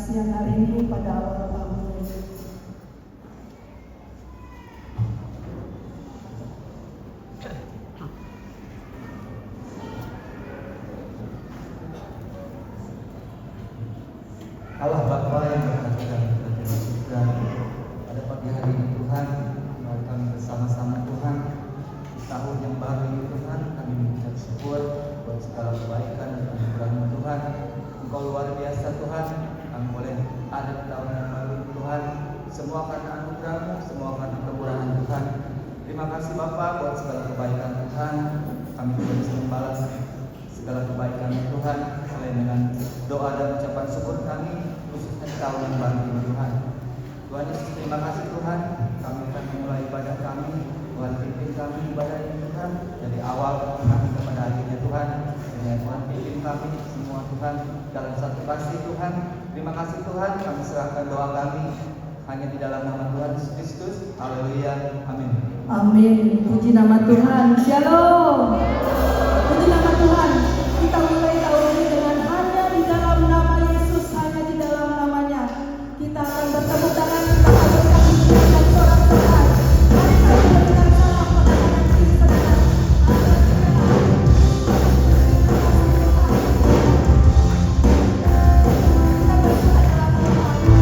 siang hari ini pada awal tahun ini. Allah Bapa yang berkati dan berkata pada pagi hari ini Tuhan, kami bersama-sama Tuhan di tahun yang baru ini Tuhan, kami mengucap syukur buat segala kebaikan dan anugerah-Mu Tuhan. Engkau luar biasa Tuhan, kami boleh ada di tahun yang baru ini Tuhan, semua karena anugerah-Mu, semua karena kemurahan Tuhan. Terima kasih Bapa buat segala kebaikan Tuhan, kami bisa membalas segala kebaikan Tuhan selain dengan doa dan ucapan syukur kami khususnya di tahun yang baru ini Tuhan. Tuhan Yesus, terima kasih Tuhan, kami akan memulai ibadah kami. Tuhan pimpin kami ibadah ini Tuhan dari awal kami kepada akhirnya Tuhan. Dan Tuhan pimpin kami semua Tuhan dalam satu pasti Tuhan. Terima kasih Tuhan, kami serahkan doa kami hanya di dalam nama Tuhan Yesus Kristus. Haleluya, amin. Amin. Puji nama Tuhan. Shalom. Puji nama Tuhan. Kita mulai tahun ini dengan hanya di dalam nama Yesus, hanya di dalam namanya. Kita akan bertepuk tangan, kita akan menyanyikan seorang Tuhan. Mari kita berikan salam pada Tuhan saudara. Kita bersuka dalam Tuhan.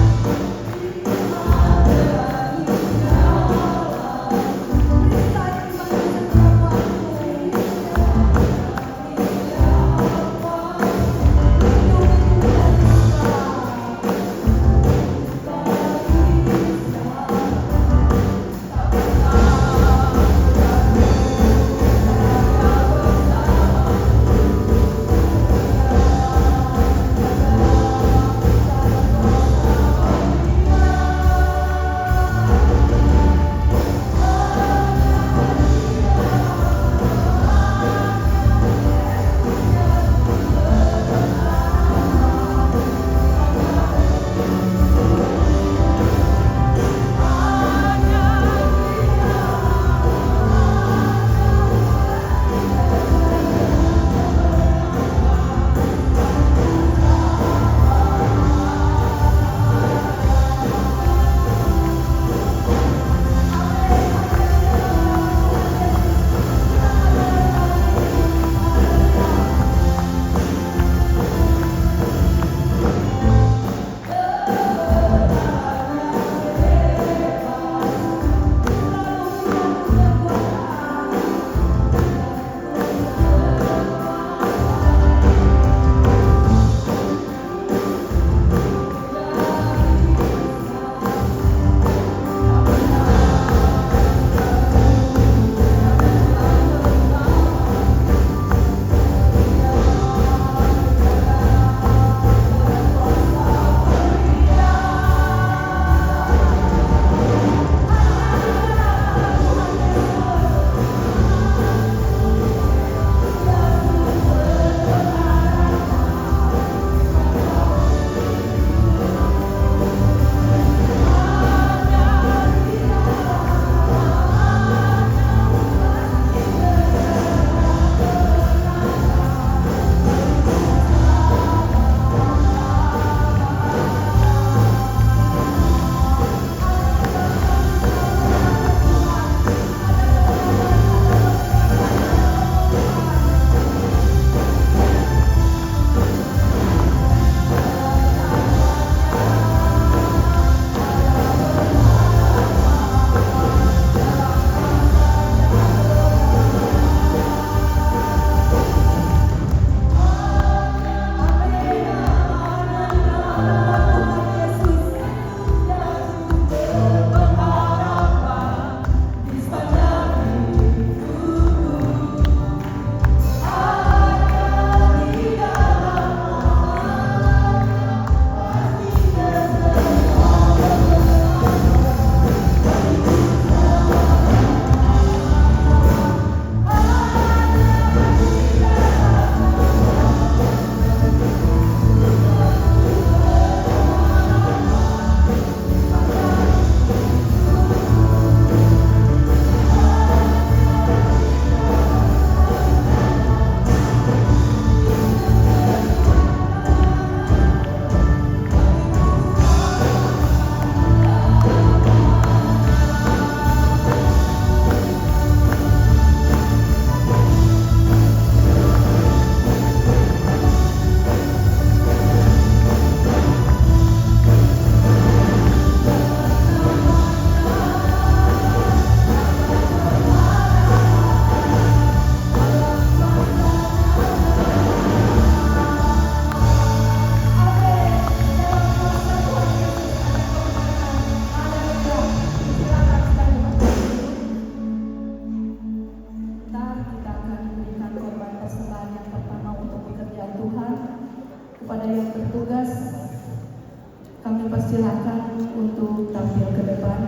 persilahkan untuk tampil ke depan.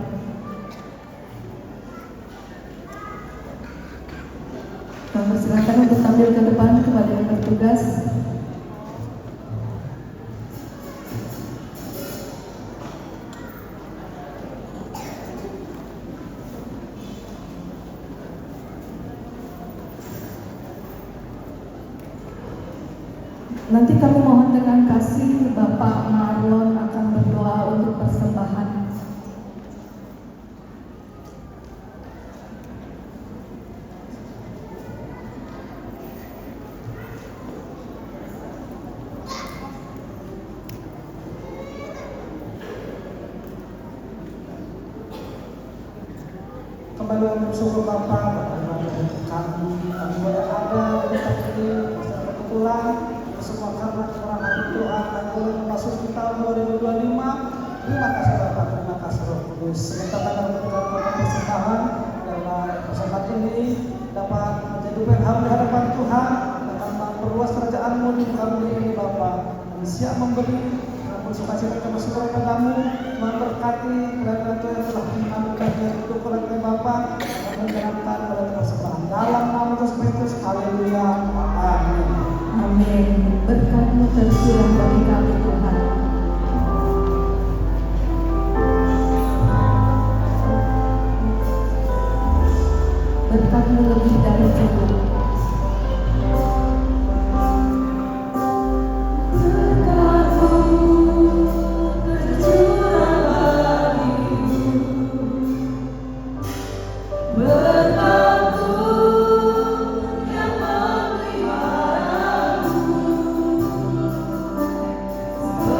Kami persilahkan untuk tampil ke depan kepada yang bertugas. Nanti kami mohon dengan kasih Bapak Marlon akan berdoa untuk persembahan. Kembali bersyukur Bapak, kami yang ada di tempat ini secara kebetulan semua karena kekurangan Tuhan dan boleh memasuki tahun 2025. Terima kasih Bapak, terima kasih Roh Kudus. Sementara dalam persembahan dalam persembahan ini dapat menjadi berharga di hadapan Tuhan dan memperluas kerajaan-Mu di kami ini Bapak. Kami siap memberi dengan sukacita kami bersyukur padamu, memberkati keluarga Tuhan yang telah menganugerahkan untuk keluarga Bapak dan menjalankan pada persembahan dalam nama Yesus Kristus. Haleluya. Amin. Amin. Berkat-Mu tercurah bagi kami Tuhan. Berkat-Mu lebih dari cukup. Oh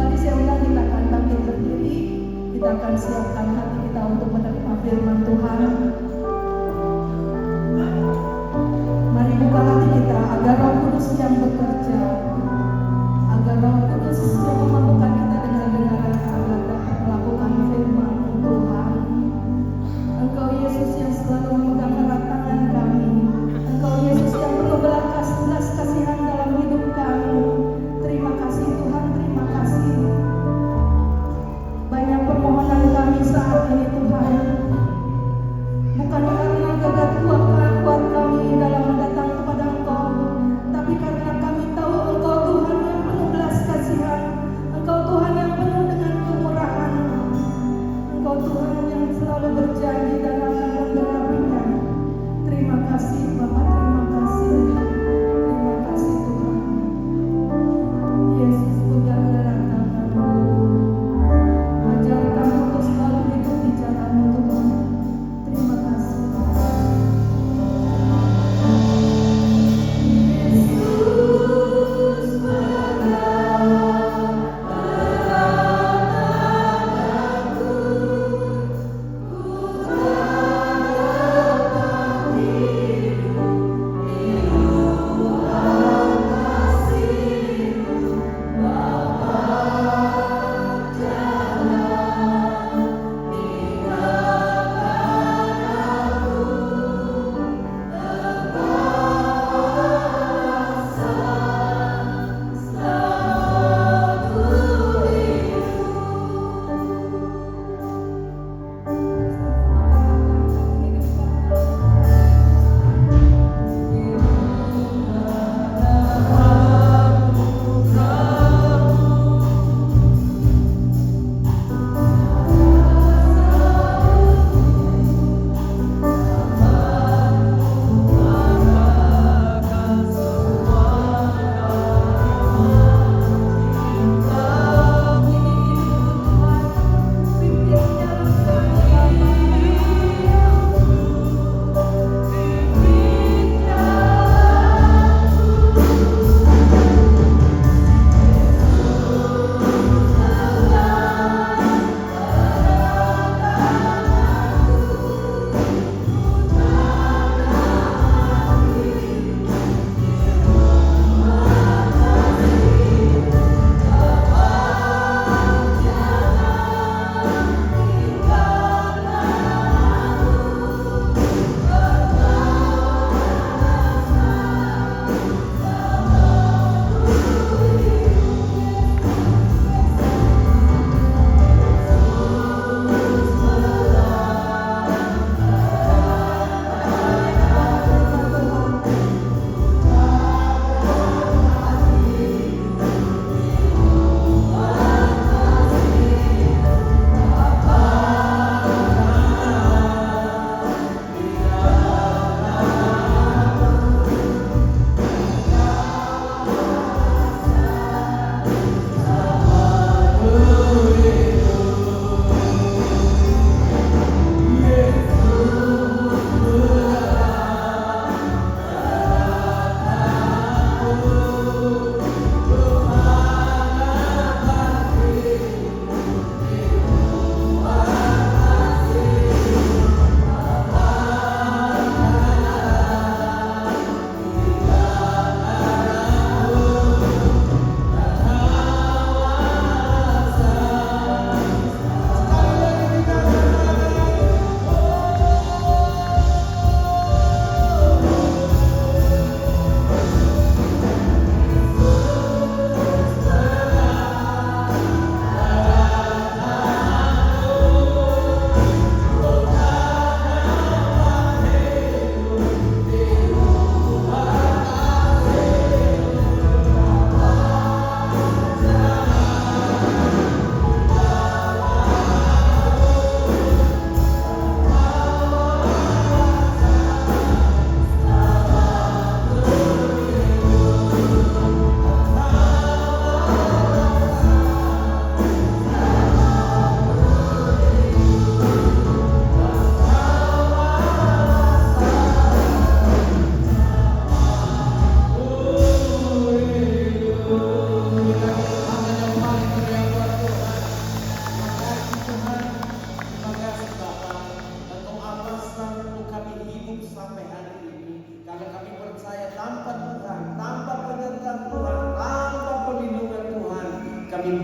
Mari saya undang kita akan bangkit berdiri. Kita akan siapkan hati kita untuk menerima firman Tuhan. Mari buka hati kita agar Roh Kudus yang bekerja, agar Roh Kudus yang memampukan kita dengan kebenaran agar dapat melakukan firman Tuhan. Engkau Yesus yang selalu memegang erat tangan kami. Engkau Yesus yang penuh belas kasihan dalam hidup kami. Terima kasih Tuhan, terima kasih. Banyak permohonan kami saat ini Tuhan, bukan karena gagah kuat kami dalam datang kepada Engkau, tapi karena kami tahu Engkau Tuhan yang penuh belas kasihan,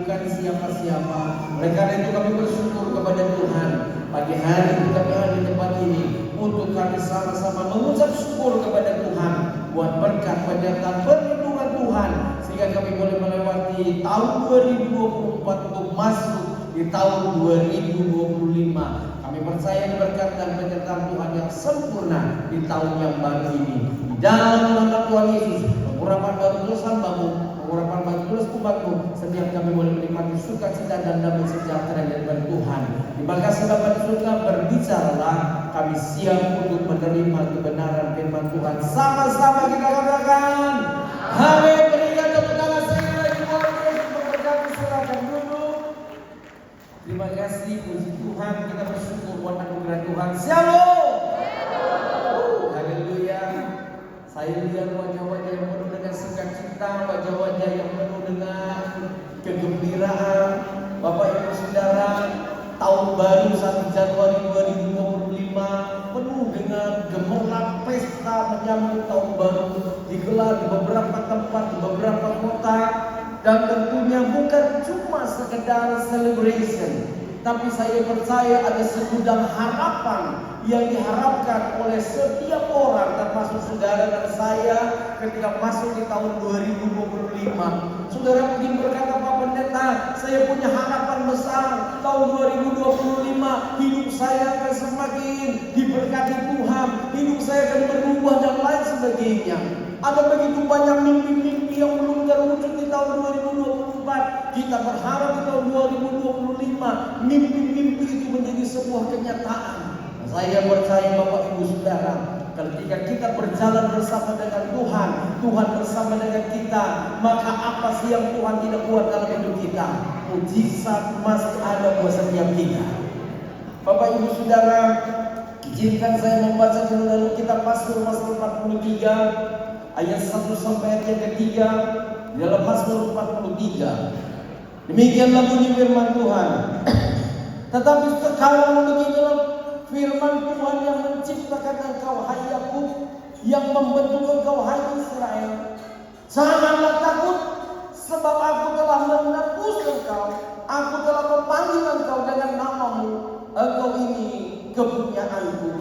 bukan siapa-siapa. Oleh karena itu kami bersyukur kepada Tuhan. Pagi hari ini kami ada di tempat ini untuk kami sama-sama mengucap syukur kepada Tuhan buat berkat penyertaan perlindungan Tuhan sehingga kami boleh melewati tahun 2024 untuk masuk di tahun 2025. Kami percaya berkat dan penyertaan Tuhan yang sempurna di tahun yang baru ini. Di dalam nama Tuhan Yesus, pengurapan batu dosa-Mu, pengurapan batu dosa umat-Mu, setiap kami boleh menikmati sukacita dan damai sejahtera daripada Tuhan. Terima kasih Bapa di surga, berbicaralah, kami siap untuk menerima kebenaran firman Tuhan. Sama-sama kita katakan, amin. Berikan tepuk tangan sekali lagi buat Yesus memberkati. Silakan duduk. Terima kasih, puji Tuhan, kita bersyukur buat anugerah Tuhan. Shalom. Haleluya. Saya lihat wajah-wajah yang penuh dengan sukacita, wajah-wajah yang penuh dengan kegembiraan. Bapak Ibu Saudara, tahun baru 1 Januari 2025 penuh dengan gemerlap pesta menyambut tahun baru digelar di beberapa tempat, di beberapa kota. Dan tentunya bukan cuma sekedar celebration, tapi saya percaya ada segudang harapan yang diharapkan oleh setiap orang, termasuk saudara dan saya ketika masuk di tahun 2025. Saudara mungkin berkata, Pak Pendeta, saya punya harapan besar tahun 2025, hidup saya akan semakin diberkati Tuhan, hidup saya akan berubah dan lain sebagainya. Ada begitu banyak mimpi-mimpi yang belum terwujud di tahun 2024. Kita berharap di tahun 2025 mimpi-mimpi itu menjadi sebuah kenyataan. Saya percaya Bapak Ibu Saudara, ketika kita berjalan bersama dengan Tuhan, Tuhan bersama dengan kita, maka apa sih yang Tuhan tidak buat dalam hidup kita? Mujizat masih ada buat setiap kita. Bapak Ibu Saudara, izinkan saya membaca dulu kitab Mazmur pasal 43 ayat 1 sampai ayat yang ketiga. Di dalam Mazmur 43 demikianlah bunyi firman Tuhan. Tetapi sekarang beginilah firman Tuhan yang menciptakan engkau, hai Yakub, yang membentuk engkau, hai Israel. Janganlah takut, sebab aku telah menebus engkau, aku telah memanggil engkau dengan namamu. Engkau ini kepunyaanku.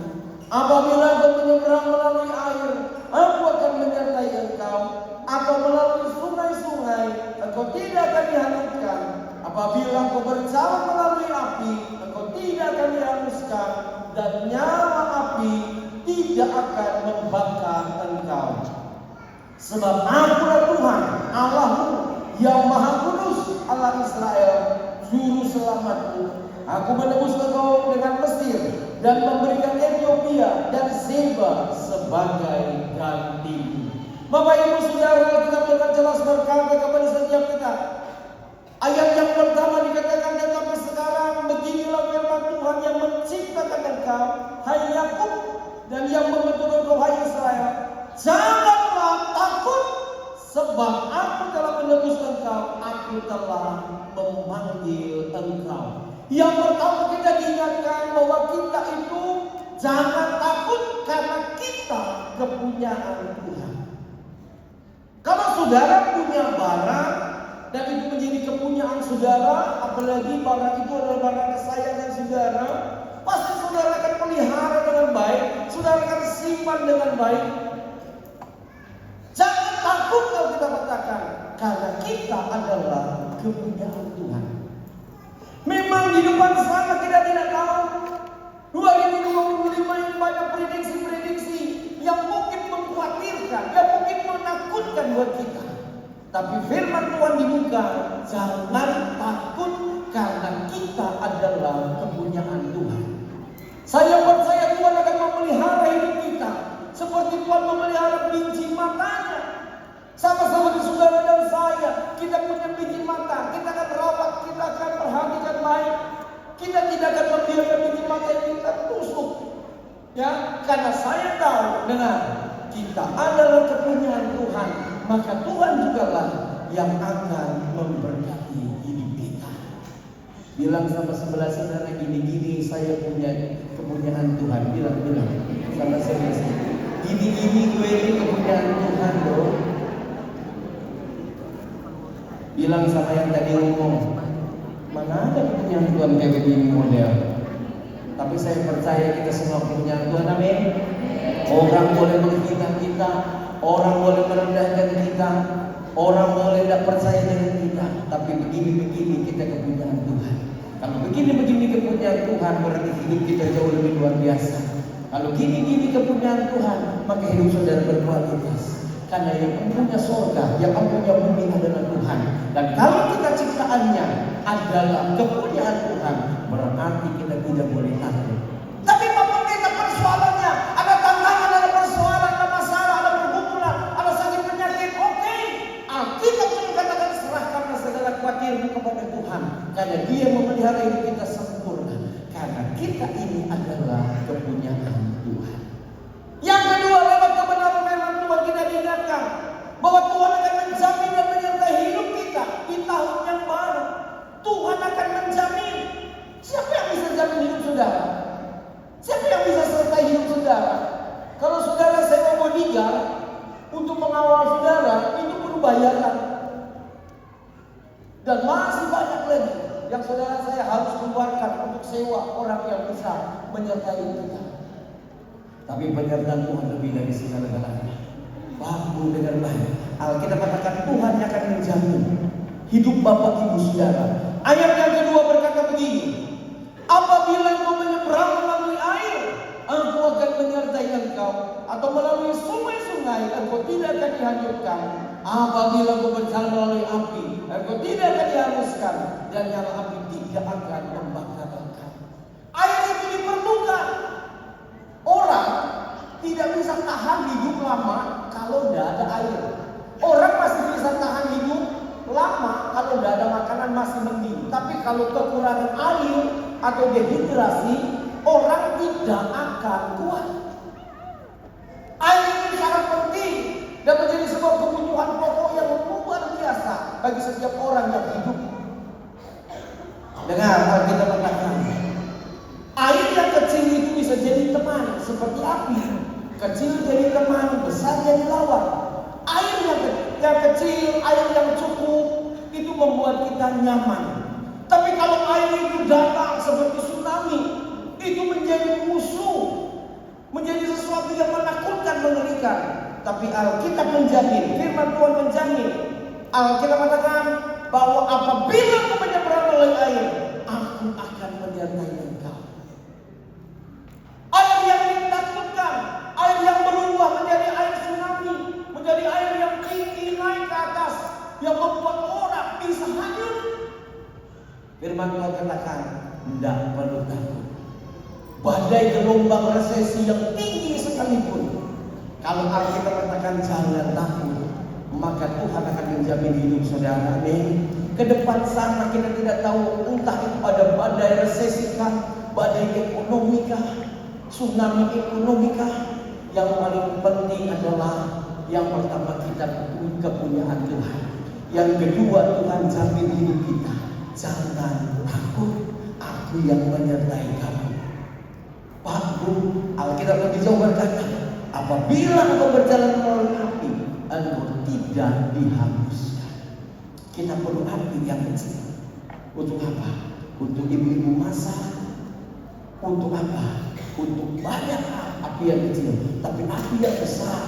Apabila engkau menyeberang melalui air, aku akan menyertai engkau. Atau melalui sungai-sungai, engkau tidak akan dihanyutkan. Apabila engkau berjalan melalui api, engkau tidak akan dihanguskan, dan nyala api tidak akan membakar engkau. Sebab akulah Tuhan Allahmu yang Maha Kudus, Allah Israel, juru selamatmu. Aku menebus engkau dengan Mesir dan memberikan Ethiopia dan Seba sebagai ganti. Bapak Ibu Saudara, kita dengan jelas berkata kepada setiap kita. Ayat yang pertama dikatakan, tetapi sekarang beginilah firman Tuhan yang menciptakan engkau, hai Yakub, dan yang membentuk engkau, hai Israel. Janganlah takut, sebab aku telah menebus engkau, aku telah memanggil engkau. Yang pertama kita diingatkan bahwa kita itu jangan takut karena kita kepunyaan Tuhan. Kalau saudara punya barang dan itu menjadi kepunyaan saudara, apalagi barang itu adalah barang kesayangan saudara, pasti saudara akan pelihara dengan baik, saudara akan simpan dengan baik. Jangan takut kalau kita katakan, karena kita adalah kepunyaan Tuhan. Memang di depan sana kita tidak tahu 2025 ini banyak prediksi-prediksi yang mungkin mengkhawatirkan, yang mungkin menakutkan buat kita. Tapi firman Tuhan dibuka, jangan takut karena kita adalah kepunyaan Tuhan. Saya percaya Tuhan akan memelihara hidup kita seperti Tuhan memelihara biji matanya. Sama seperti saudara dan saya, kita punya biji mata, kita akan rawat, kita akan perhatikan baik. Kita tidak akan membiarkan biji mata yang kita tusuk. Ya, karena saya tahu dengan kita adalah kepunyaan Tuhan, maka Tuhan jugalah yang akan memberkati hidup kita. Bilang sama sebelah saudara, gini-gini saya punya kepunyaan Tuhan. Bilang sama sebelah, gini-gini gue ini kepunyaan Tuhan loh. Bilang sama yang tadi ngomong, kepunyaan Tuhan kayak begini model. Tapi saya percaya kita semua punya Tuhan, amin. Orang boleh menghina kita, orang boleh merendahkan kita, orang boleh tidak percaya dengan kita, tapi begini-begini kita kepunyaan Tuhan. Kalau begini-begini kepunyaan Tuhan, berarti hidup kita jauh lebih luar biasa. Kalau gini-gini kepunyaan Tuhan, maka hidup saudara berkualitas. Karena yang mempunyai surga, yang mempunyai bumi adalah Tuhan. Dan kalau kita ciptaannya adalah kepunyaan Tuhan, berarti kita tidak boleh takut. Tapi Bapak kita persoalannya, ada tantangan, ada persoalan, ada masalah, ada pergumulan, ada sakit penyakit. Oke, Alkitab mengatakan serahkanlah segala khawatirmu kepada Tuhan, karena Dia memelihara hidup kita sempurna. Karena kita ini adalah kepunyaan Tuhan. Yang kedua, lewat kebenaran firman Tuhan kita diingatkan bahwa Tuhan akan menjamin dan menyertai hidup kita di tahun yang baru. Tuhan akan menjamin. Siapa yang bisa jamin hidup saudara? Siapa yang bisa sertai hidup saudara? Kalau saudara sewa bodyguard untuk mengawal saudara, itu perlu bayaran. Dan masih banyak lagi yang saudara saya harus keluarkan untuk sewa orang yang bisa menyertai kita. Tapi penyertaan Tuhan lebih dari segala-galanya. Bangun dengan baik. Alkitab katakan Tuhan yang akan menjamin hidup Bapak Ibu Saudara. Ayat yang kedua berkata begini, apabila engkau menyeberang melalui air, Aku akan menyertai engkau, atau melalui sungai-sungai engkau tidak akan dihanyutkan. Apabila engkau berjalan melalui api, engkau tidak akan dihanguskan, dan nyala api tidak akan membakar engkau. Air itu diperlukan. Orang tidak bisa tahan hidup lama kalau tidak ada air. Orang masih bisa tahan hidup lama kalau tidak ada makanan, masih mending. Tapi kalau kekurangan air atau dehidrasi, orang tidak akan kuat. Air ini sangat penting dan menjadi sebuah kebutuhan pokok yang luar biasa bagi setiap orang yang hidup. Dengar, Alkitab katakan, air yang kecil itu bisa jadi teman seperti api. Kecil jadi teman, besar jadi lawan. Air yang kecil, air yang cukup, itu membuat kita nyaman. Tapi kalau air itu datang seperti tsunami, itu menjadi musuh, menjadi sesuatu yang menakutkan, mengerikan. Tapi Alkitab menjamin, firman Tuhan menjamin. Alkitab katakan bahwa apabila engkau menyeberang melalui air, Aku akan menyertai engkau. Air yang ditakutkan, air yang berubah menjadi air tsunami, menjadi air yang tinggi naik ke atas, yang membuat orang bisa hanyut. Firman Tuhan katakan, tidak perlu takut. Badai gelombang resesi yang tinggi sekalipun, kalau Alkitab katakan jangan takut, maka Tuhan akan menjamin hidup saudara. Amin. Ke depan sana kita tidak tahu, entah itu ada badai resesi kah, badai ekonomi kah, tsunami ekonomi kah. Yang paling penting adalah yang pertama kita kepunyaan Tuhan. Yang kedua, Tuhan jamin hidup kita. Jangan takut, Aku yang menyertai kamu. Pak Bu, Alkitab lebih jauh berkata, apabila engkau berjalan melalui api, engkau tidak dihanguskan. Kita perlu api yang kecil. Untuk apa? Untuk ibu-ibu masak. Untuk apa? Untuk banyak api yang kecil. Tapi api yang besar,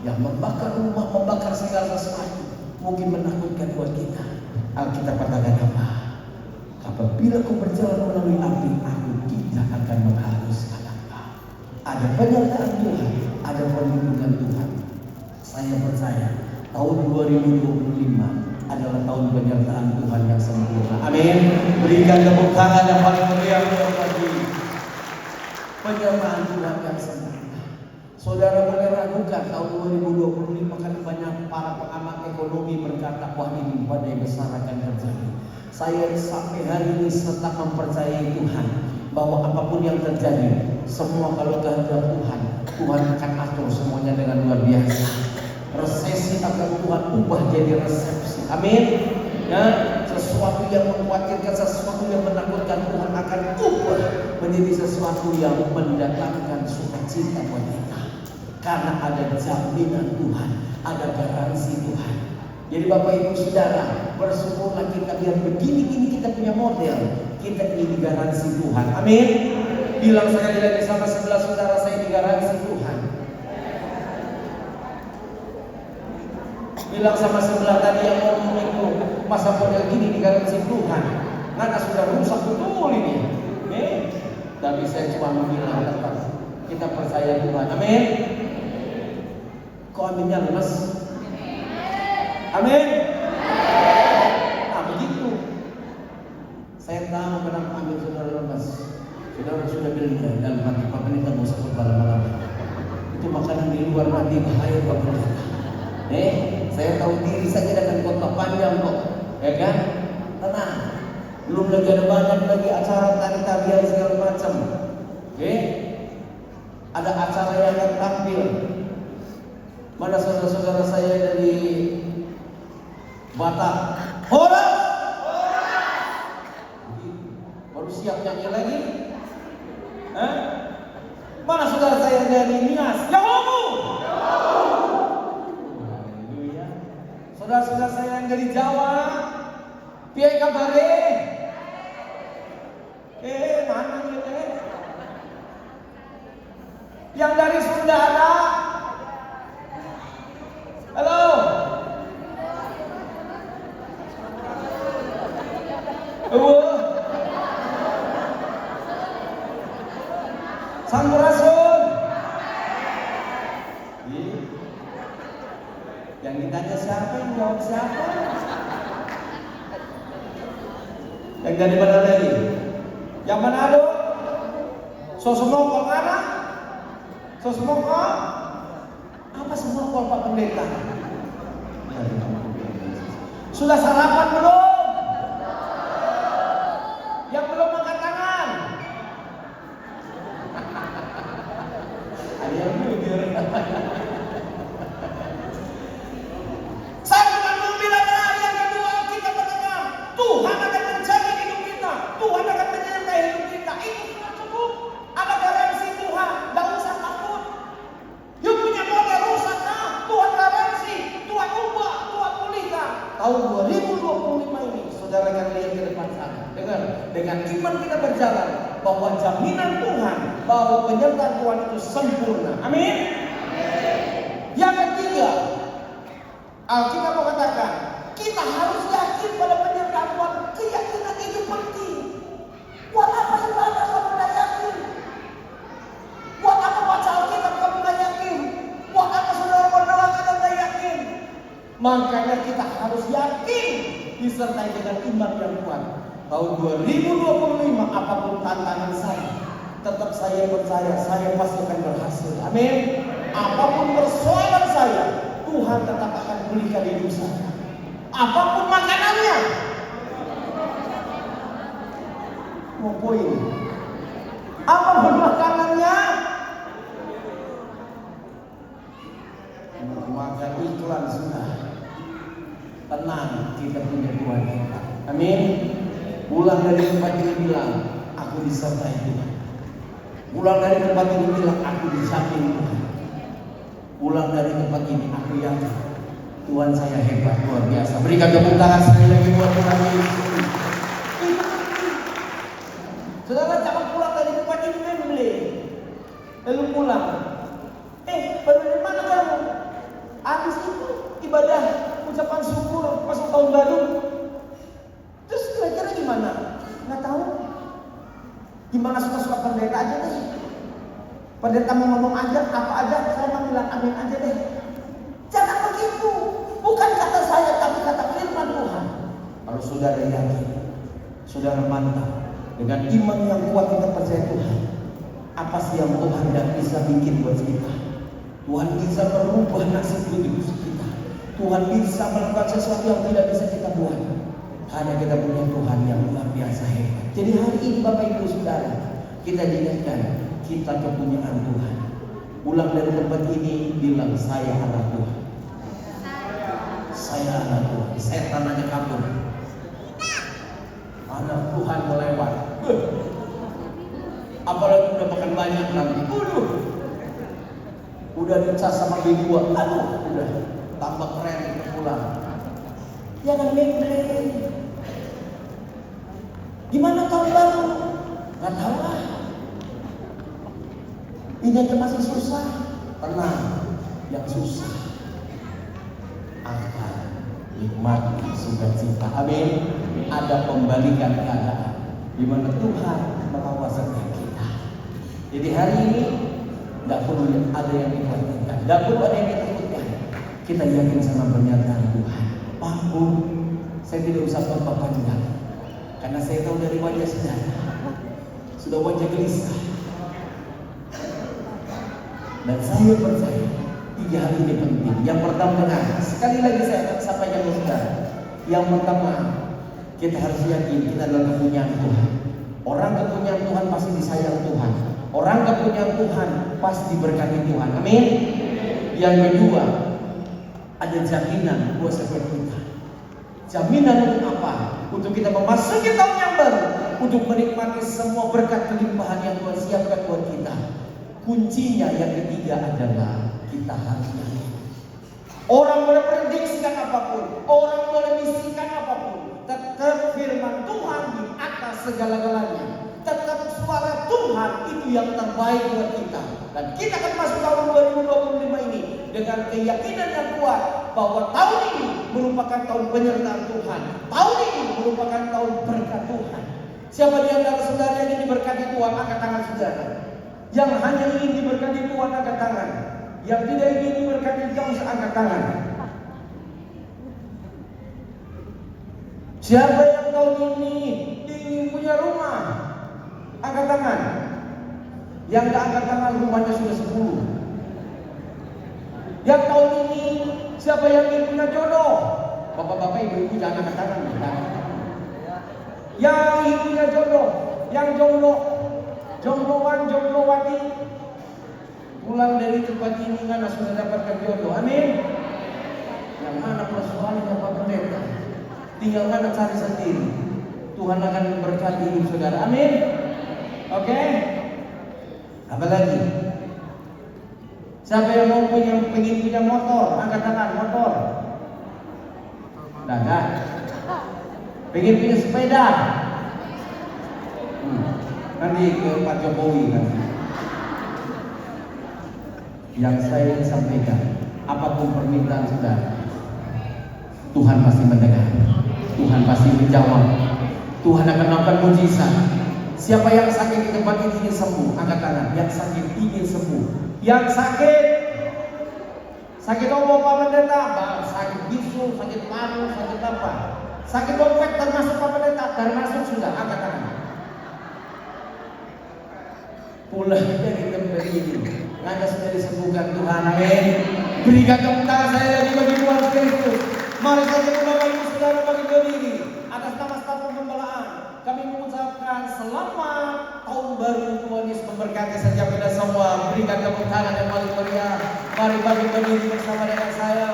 yang membakar rumah, membakar segala sesuatu, mungkin menakutkan buat kita. Alkitab katakan apa? Apabila kau berjalan melalui api, Aku tidak akan menghanguskan engkau. Ada penyertaan Tuhan, ada perlindungan Tuhan. Saya percaya tahun 2025 adalah tahun penyertaan Tuhan yang sempurna. Amin. Berikan tepuk tangan yang paling meriah bagi penyertaan Tuhan yang sempurna. Saudara boleh ragukan tahun 2025 kan banyak para pengamat ekonomi berkata, wah ini badai besar akan terjadi. Saya sampai hari ini tetap mempercayai Tuhan bahwa apapun yang terjadi, semua kalau kehendak Tuhan, Tuhan akan atur semuanya dengan luar biasa. Resesi akan Tuhan ubah jadi resepsi. Amin. Ya, sesuatu yang mengkhawatirkan, sesuatu yang menakutkan, Tuhan akan ubah menjadi sesuatu yang mendatangkan sukacita buat kita. Karena ada jaminan Tuhan, ada garansi Tuhan. Jadi Bapak Ibu Saudara, bersyukurlah kita biar begini-gini kita punya model. kita ini digaransi Tuhan. Amin. Bilang sekali lagi sama sebelah saudara, saya digaransi Tuhan. Bilang sama sebelah tadi yang ngomong itu, masa model gini digaransi Tuhan. Karena sudah rusak betul ini. Tapi saya cuma bilang tetap kita percaya Tuhan. Amin. Kok aminnya lemes? Amin. Nah begitu. Saya tahu kenapa amin saudara lemes. Saudara sudah bilang dalam hati Pak ini tak usah bermalam-malam. Itu makanan di luar nanti bahaya Pak. Saya tahu diri saja dengan khotbah panjang kok, ya kan? Tenang. Belum lagi ada banyak lagi acara tari-tarian segala macam. Oke? Ada acara yang akan tampil. Mana saudara-saudara saya dari Batak? Horas! Baru siap nyanyi lagi? Mana saudara saya dari Nias? Yahomu! Haleluya. Saudara-saudara saya yang dari Jawa, piye kabare? Mana ini? Yang dari Sunda ada? Halo? Sampurasun. Yang ditanya siapa, yang jawab siapa? Yang dari mana lagi? Yang Manado? Sosmokol mana? Sosmokol? Apa Sosmokol Pak Pendeta? Sudah sarapan belum? Yang belum angkat tangan? Ada yang jujur. Saya bukan membilang yang kedua kita mendengar Tuhan akan menjaga hidup kita, Tuhan akan menyertai hidup kita. Itu sudah cukup. Ada garansi Tuhan, tidak usah takut. Yang punya model rusak, Tuhan garansi, Tuhan ubah, Tuhan pulihkan. Tahun 2025 ini, saudara akan lihat ke depan sana. Dengar, dengan iman kita berjalan bahwa jaminan Tuhan, bahwa penyertaan Tuhan itu sempurna. Amin. Yang ketiga, Alkitab mengatakan kita harus yakin pada penyertaan Tuhan. Keyakinan itu penting. Buat apa ibadah kamu tidak yakin? Buat apa baca Alkitab kamu tidak yakin? Buat apa saudara berdoa kamu tidak yakin? Makanya kita harus yakin disertai dengan iman yang kuat. Tahun 2025 apapun tantangan saya, tetap saya percaya saya pasti akan berhasil. Amin. Apapun persoalan saya, Tuhan tetap akan pulihkan hidup saya. Apapun makanannya, mau poin. Apapun makanannya, maka iklan sudah. Tenang, kita punya Tuhan hebat. Amin. Pulang dari tempat ini bilang, aku disertai Tuhan. Pulang dari tempat ini bilang, aku disamping Tuhan. Pulang dari tempat ini, aku yakin Tuhan saya hebat, luar biasa. Berikan tepuk tangan sekali lagi buat Tuhan Yesus. Saudara jangan pulang dari tempat ini membeli, lalu pulang. Baru dari mana kamu? Habis itu ibadah ucapan syukur masuk tahun baru. Terus kira-kira gimana? Nggak tahu. Gimana suka-suka pendeta aja deh. Pendeta mau ngomong aja, apa aja, saya mau bilang amin aja deh. Jangan begitu. Bukan kata saya, tapi kata firman Tuhan. Kalau saudara yakin, saudara mantap, dengan iman yang kuat kita percaya Tuhan. Apa sih yang Tuhan tidak bisa bikin buat kita? Tuhan bisa merubah nasib hidup kita. Tuhan bisa melakukan sesuatu yang tidak bisa kita buat. Hanya kita punya Tuhan yang luar biasa hebat. Jadi hari ini Bapak Ibu Saudara, kita diingatkan kita kepunyaan Tuhan. Pulang dari tempat ini bilang saya anak Tuhan. Saya anak Tuhan. Setan aja kabur. Anak Tuhan melewat. Apalagi udah makan banyak nanti. Udah dicas sama bini gua. Udah tambah keren kita pulang. Jangan main-main. Gimana tahun Nggak tahu lah. Ini aja masih susah. Tenang, yang susah akan nikmati sukacita. Amin. Ada pembalikan keadaan di mana Tuhan melawat setiap kita. Jadi hari ini tidak perlu ada yang dikhawatirkan, tidak perlu ada yang ditakutkan. Kita yakin sama pernyataan Tuhan. Pak Bu, saya tidak usah panjang karena saya tahu dari wajah saudara sudah wajah gelisah. Dan saya percaya 3 hal ini penting. Yang pertama, sekali lagi saya akan sampaikan ke saudara. Yang pertama, kita harus yakin kita adalah kepunyaan Tuhan. Orang kepunyaan Tuhan pasti disayang Tuhan. Orang kepunyaan Tuhan pasti diberkati Tuhan. Amin. Yang kedua, ada jaminan buat setiap kita. Jaminan untuk apa? Untuk kita memasuki tahun yang baru, untuk menikmati semua berkat kelimpahan yang Tuhan siapkan buat kita. Kuncinya yang ketiga adalah kita harus yakin. Orang boleh prediksikan apapun, orang boleh bisikan apapun, tetap firman Tuhan di atas segala-galanya. Tetap suara Tuhan itu yang terbaik buat kita. Dan kita akan masuk tahun 2025 ini dengan keyakinan yang kuat bahwa tahun ini merupakan tahun penyertaan Tuhan. Tahun ini merupakan tahun berkat Tuhan. Siapa di antara saudara yang ingin diberkati Tuhan, angkat tangan saudara. Yang hanya ingin diberkati Tuhan, angkat tangan. Yang tidak ingin diberkati, tidak usah angkat tangan. Siapa yang tahun ini ingin punya rumah, angkat tangan. Yang tidak angkat tangan, rumahnya sudah 10. Yang tahun ini siapa yang ingin punya jodoh? Bapak-bapak, ibu-ibu jangan angkat tangan. Yang ingin punya jodoh, yang jombloan, jomblowati, pulang dari tempat ini karena sudah dapatkan jodoh. Amin. Yang mana persoalannya Pak Pendeta? Tinggal mana cari sendiri. Tuhan akan memberkati hidup saudara. Amin. Oke. Apalagi? Siapa yang mau ingin punya motor? Angkat tangan, motor. Nah. Pengen punya sepeda? Nanti ke Pak Jokowi nanti. Yang saya ingin sampaikan, apapun permintaan saudara, Tuhan pasti mendengar, Tuhan pasti menjawab, Tuhan akan melakukan mujizat. Siapa yang sakit di tempat ini ingin sembuh, angkat tangan. Yang sakit ingin sembuh. Yang sakit apa Pak Pendeta? Sakit bisu, sakit paru, sakit apa? Sakit dompet termasuk Pak Pendeta? Termasuk sudah, angkat tangan. Pulang dari tempat ini, Anda sudah disembuhkan Tuhan. Amin. Berikan tepuk tangan saya lagi bagi Tuhan Kristus. Mari saja Bapak Ibu Saudara bagi berdiri. Atas nama staf pembelaan, kami mengucapkan selamat tahun baru. Tuhan Yesus memberkati setiap kita semua. Berikan tepuk tangan yang paling meriah. Mari bagi berdiri bersama dengan saya.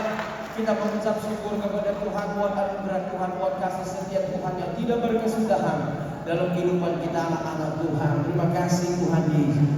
Kita mengucap syukur kepada Tuhan buat anugerah Tuhan, buat kasih setia Tuhan yang tidak berkesudahan dalam kehidupan kita anak-anak Tuhan. Terima kasih Tuhan Yesus.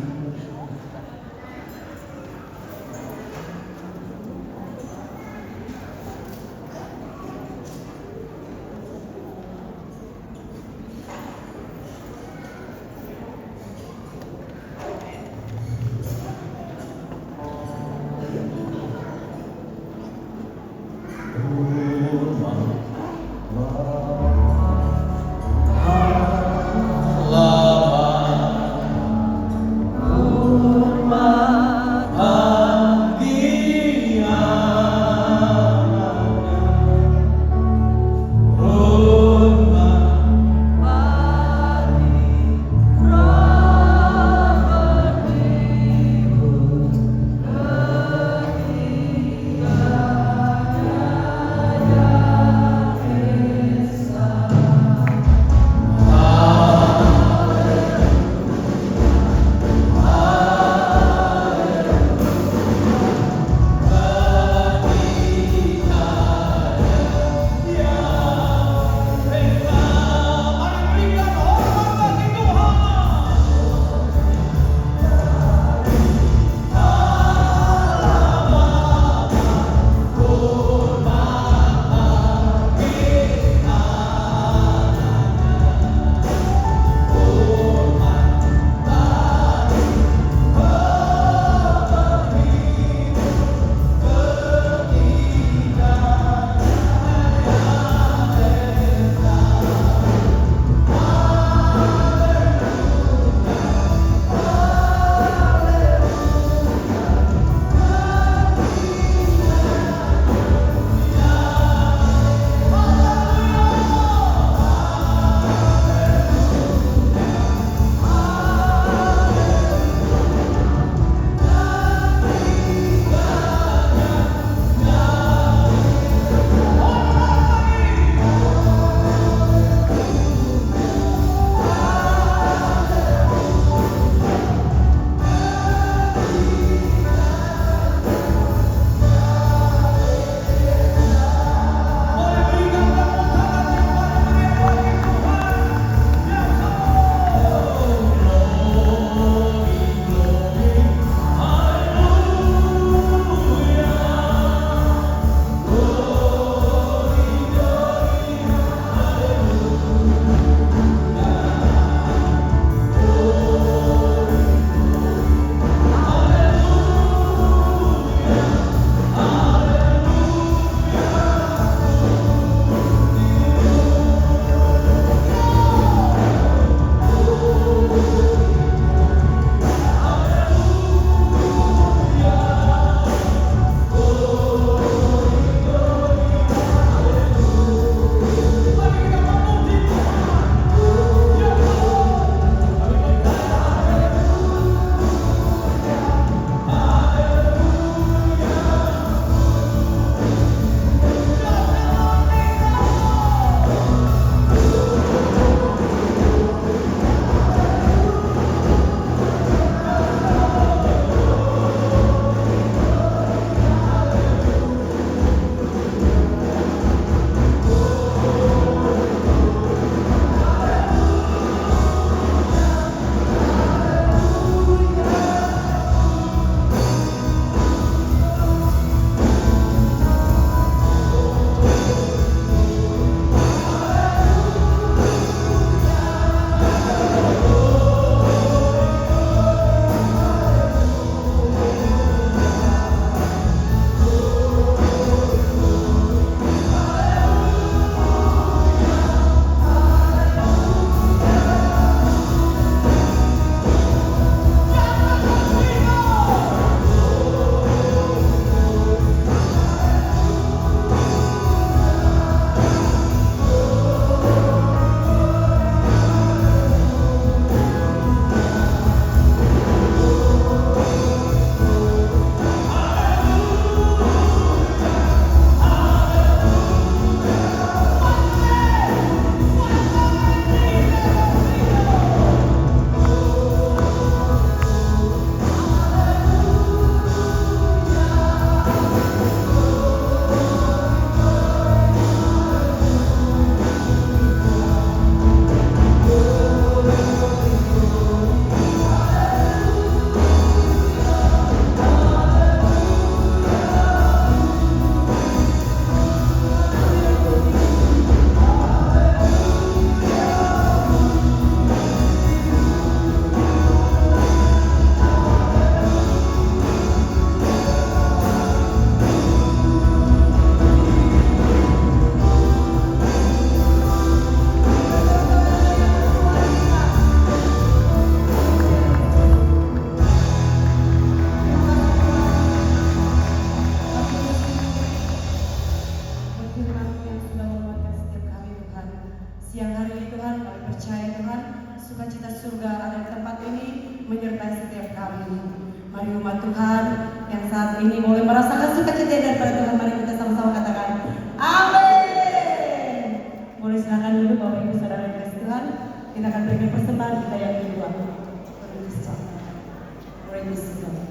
sukacita surga ada di tempat ini menyertai setiap kami. Mari umat Tuhan yang saat ini boleh merasakan sukacita daripada Tuhan, mari kita sama-sama katakan amin. Boleh silakan dulu Bapak Ibu Saudara yang kasih Tuhan. Kita akan berikan persembahan kita yang kedua. Praise God.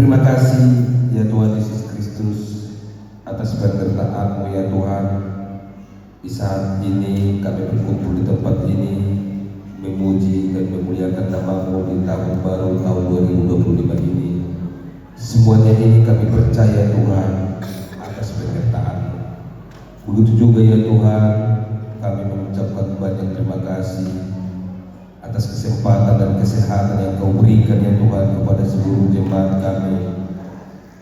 Terima kasih ya Tuhan Yesus Kristus atas penyertaan-Mu ya Tuhan. Di saat ini kami berkumpul di tempat ini memuji dan memuliakan nama-Mu di tahun baru tahun 2025 ini. Semuanya ini kami percaya Tuhan atas penyertaan-Mu. Begitu juga ya Tuhan, kami mengucapkan banyak terima kasih atas kesempatan dan kesehatan yang Kau berikan ya Tuhan kepada seluruh jemaat kami.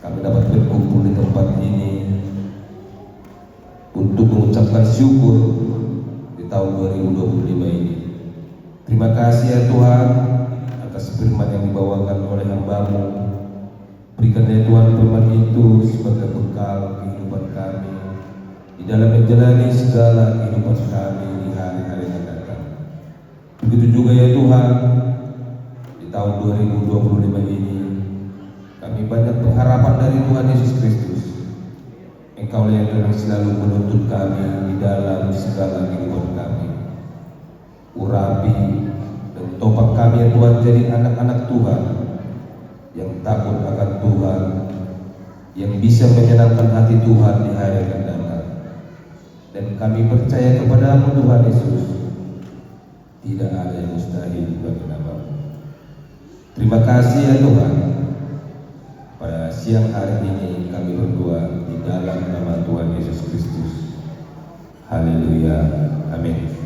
Kami dapat berkumpul di tempat ini untuk mengucapkan syukur di tahun 2025 ini. Terima kasih ya Tuhan atas firman yang dibawakan oleh hamba-Mu. Berikan ya Tuhan firman itu sebagai bekal kehidupan kami di dalam menjalani segala kehidupan kami di hari-hari yang datang. Begitu juga ya Tuhan, di tahun 2025 ini kami banyak pengharapan dari Tuhan Yesus Kristus. Engkau yang telah selalu menuntut kami di dalam segala kehidupan kami. Urapi dan topak kami ya Tuhan jadi anak-anak Tuhan yang takut akan Tuhan, yang bisa menyenangkan hati Tuhan di hari yang akan datang. Dan kami percaya kepada-Mu Tuhan Yesus, tidak ada yang mustahil bagi nama-Mu. Terima kasih ya Tuhan. Pada siang hari ini kami berdoa di dalam nama Tuhan Yesus Kristus. Haleluya. Amin.